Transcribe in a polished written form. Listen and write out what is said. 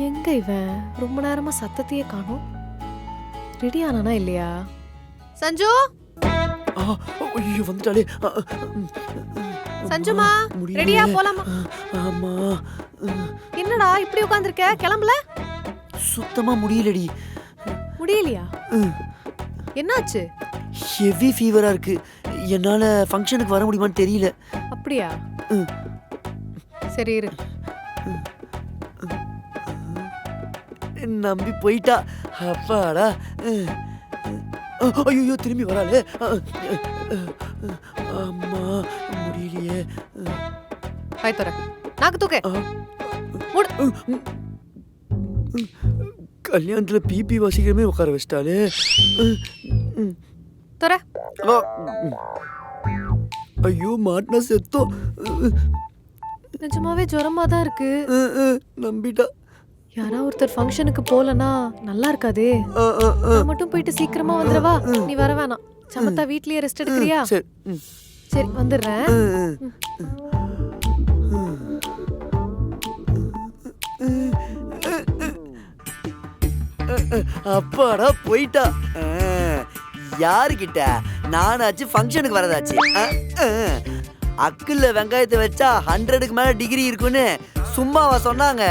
எங்க இவன் ரொம்ப நேரமா சத்தத்தையே காணோம். ரெடி ஆனானா இல்லையா? சஞ்சு, ஐயோ வந்துட்டாலே. சஞ்சுமா, முடியலையே. ரெடியா போலாமா? ஆமா. என்னடா இப்படி உட்கார்ந்திருக்க? கிளம்பல? சுத்தமா முடியலடி. முடியலையா? என்னாச்சு? ஹெவி ஃபீவரா இருக்கு. என்னால ஃபங்க்ஷனுக்கு வர முடியுமான்னு தெரியல. அப்படியா? சரி இரு. நம்பி போயிட்டா. அப்பாடா. ஐயோ திரும்பி வராளே. அம்மா முடியலையே. வாய் தர. நாக்கு தூக்கு. மூடு. கல்யாணத்துல பிபி வாசிக்கிறமே உட்கார வச்சிட்டாலே. தர. ஐயோ மாட்டினா செத்தோம். நிஜமாவே ஜுரமா தான் இருக்கு. நம்பிட்டா. யாரா ஒருத்தர் ஃபங்க்ஷனுக்கு போலனா நல்லா இருக்காதே. நான் மட்டும் போயிட்டு சீக்கிரமா வந்துடவா? நீ வர வேணாம். சமத்தா வீட்லயே ரெஸ்ட் எடுக்கறியா? சரி. சரி வந்துடுறேன். அப்பாடா போயிட்டா. யாருக்கிட்ட? நானாச்சு ஃபங்க்ஷனுக்கு வரதாச்சு. அக்குல வெங்காயத்தை வச்சா 100க்கு மேல டிகிரி இருக்குன்னு சும்மாவா சொன்னாங்க?